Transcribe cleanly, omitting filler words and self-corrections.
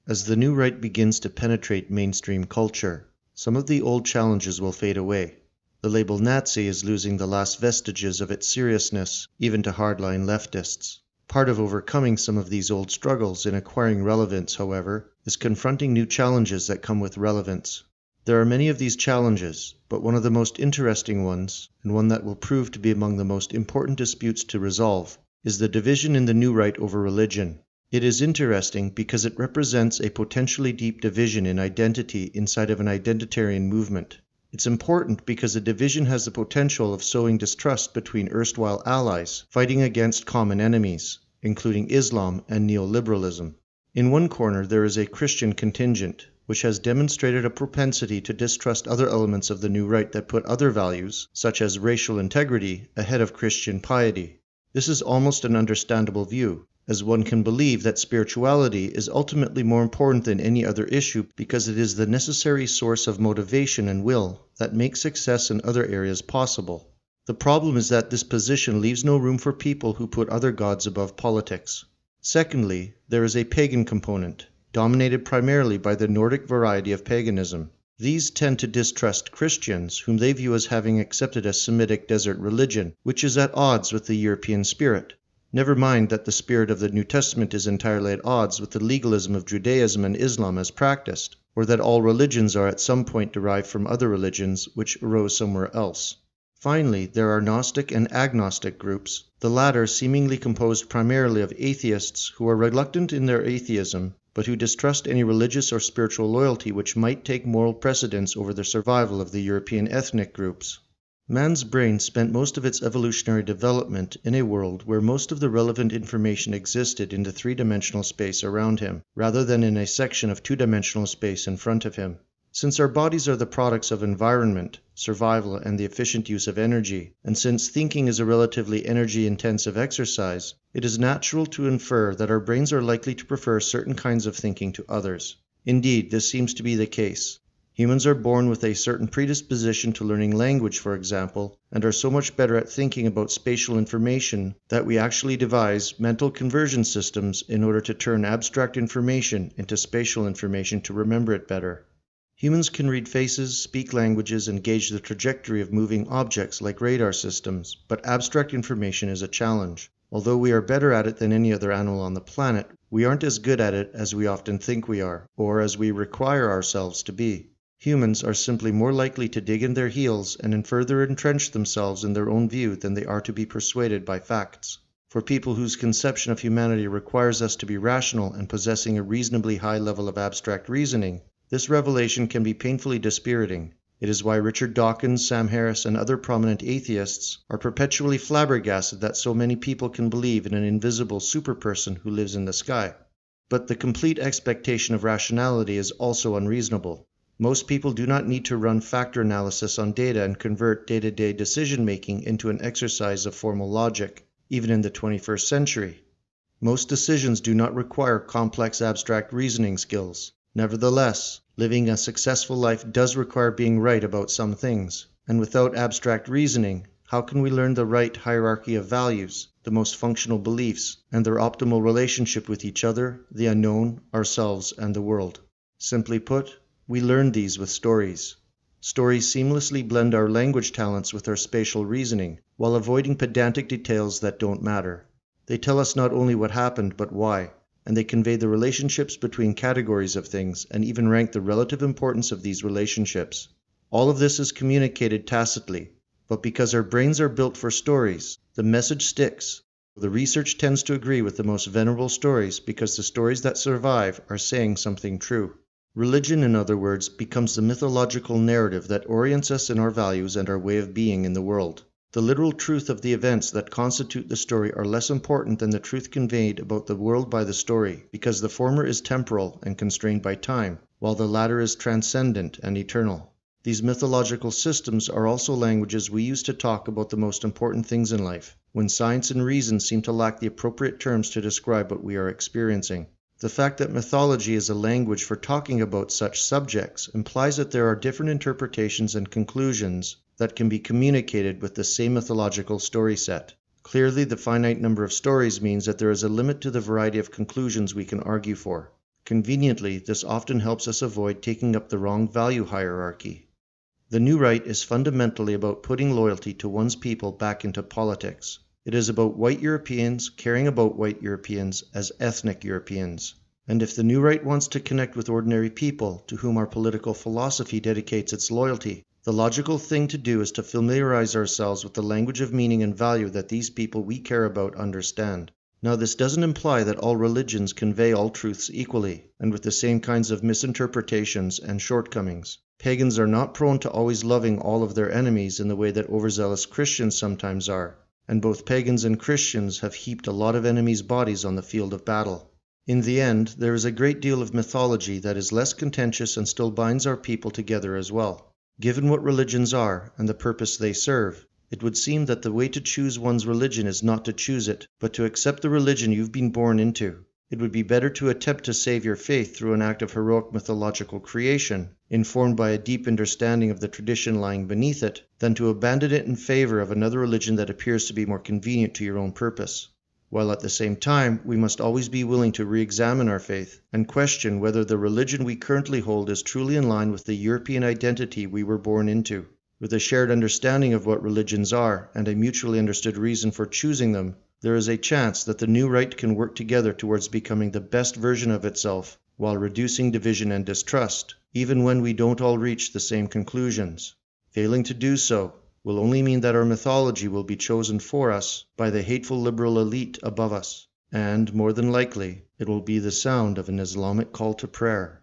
As the new right begins to penetrate mainstream culture, some of the old challenges will fade away. The label Nazi is losing the last vestiges of its seriousness, even to hardline leftists. Part of overcoming some of these old struggles in acquiring relevance, however, is confronting new challenges that come with relevance. There are many of these challenges, but one of the most interesting ones, and one that will prove to be among the most important disputes to resolve, is the division in the new right over religion. It is interesting because it represents a potentially deep division in identity inside of an identitarian movement. It's important because a division has the potential of sowing distrust between erstwhile allies, fighting against common enemies, including Islam and neoliberalism. In one corner there is a Christian contingent, which has demonstrated a propensity to distrust other elements of the new right that put other values, such as racial integrity, ahead of Christian piety. This is almost an understandable view, as one can believe that spirituality is ultimately more important than any other issue because it is the necessary source of motivation and will that makes success in other areas possible. The problem is that this position leaves no room for people who put other gods above politics. Secondly, there is a pagan component, dominated primarily by the Nordic variety of paganism. These tend to distrust Christians, whom they view as having accepted a Semitic desert religion, which is at odds with the European spirit. Never mind that the spirit of the New Testament is entirely at odds with the legalism of Judaism and Islam as practiced, or that all religions are at some point derived from other religions which arose somewhere else. Finally, there are Gnostic and agnostic groups, the latter seemingly composed primarily of atheists who are reluctant in their atheism, but who distrust any religious or spiritual loyalty which might take moral precedence over the survival of the European ethnic groups. Man's brain spent most of its evolutionary development in a world where most of the relevant information existed in the three-dimensional space around him, rather than in a section of two-dimensional space in front of him. Since our bodies are the products of environment, survival, and the efficient use of energy, and since thinking is a relatively energy-intensive exercise, it is natural to infer that our brains are likely to prefer certain kinds of thinking to others. Indeed, this seems to be the case. Humans are born with a certain predisposition to learning language, for example, and are so much better at thinking about spatial information that we actually devise mental conversion systems in order to turn abstract information into spatial information to remember it better. Humans can read faces, speak languages, and gauge the trajectory of moving objects like radar systems, but abstract information is a challenge. Although we are better at it than any other animal on the planet, we aren't as good at it as we often think we are, or as we require ourselves to be. Humans are simply more likely to dig in their heels and further entrench themselves in their own view than they are to be persuaded by facts. For people whose conception of humanity requires us to be rational and possessing a reasonably high level of abstract reasoning, this revelation can be painfully dispiriting. It is why Richard Dawkins, Sam Harris, and other prominent atheists are perpetually flabbergasted that so many people can believe in an invisible superperson who lives in the sky. But the complete expectation of rationality is also unreasonable. Most people do not need to run factor analysis on data and convert day-to-day decision-making into an exercise of formal logic, even in the 21st century. Most decisions do not require complex abstract reasoning skills. Nevertheless, living a successful life does require being right about some things, and without abstract reasoning, how can we learn the right hierarchy of values, the most functional beliefs, and their optimal relationship with each other, the unknown, ourselves, and the world? Simply put, we learn these with stories. Stories seamlessly blend our language talents with our spatial reasoning, while avoiding pedantic details that don't matter. They tell us not only what happened, but why, and they convey the relationships between categories of things and even rank the relative importance of these relationships. All of this is communicated tacitly, but because our brains are built for stories, the message sticks. The research tends to agree with the most venerable stories because the stories that survive are saying something true. Religion, in other words, becomes the mythological narrative that orients us in our values and our way of being in the world. The literal truth of the events that constitute the story are less important than the truth conveyed about the world by the story, because the former is temporal and constrained by time, while the latter is transcendent and eternal. These mythological systems are also languages we use to talk about the most important things in life, when science and reason seem to lack the appropriate terms to describe what we are experiencing. The fact that mythology is a language for talking about such subjects implies that there are different interpretations and conclusions that can be communicated with the same mythological story set. Clearly, the finite number of stories means that there is a limit to the variety of conclusions we can argue for. Conveniently, this often helps us avoid taking up the wrong value hierarchy. The New Right is fundamentally about putting loyalty to one's people back into politics. It is about white Europeans caring about white Europeans as ethnic Europeans. And if the New Right wants to connect with ordinary people to whom our political philosophy dedicates its loyalty, the logical thing to do is to familiarize ourselves with the language of meaning and value that these people we care about understand. Now, this doesn't imply that all religions convey all truths equally, and with the same kinds of misinterpretations and shortcomings. Pagans are not prone to always loving all of their enemies in the way that overzealous Christians sometimes are, and both pagans and Christians have heaped a lot of enemies' bodies on the field of battle. In the end, there is a great deal of mythology that is less contentious and still binds our people together as well. Given what religions are and the purpose they serve, it would seem that the way to choose one's religion is not to choose it, but to accept the religion you've been born into. It would be better to attempt to save your faith through an act of heroic mythological creation, informed by a deep understanding of the tradition lying beneath it, than to abandon it in favor of another religion that appears to be more convenient to your own purpose. While at the same time, we must always be willing to re-examine our faith and question whether the religion we currently hold is truly in line with the European identity we were born into. With a shared understanding of what religions are and a mutually understood reason for choosing them, there is a chance that the New Right can work together towards becoming the best version of itself while reducing division and distrust, even when we don't all reach the same conclusions. Failing to do so will only mean that our mythology will be chosen for us by the hateful liberal elite above us, and, more than likely, it will be the sound of an Islamic call to prayer.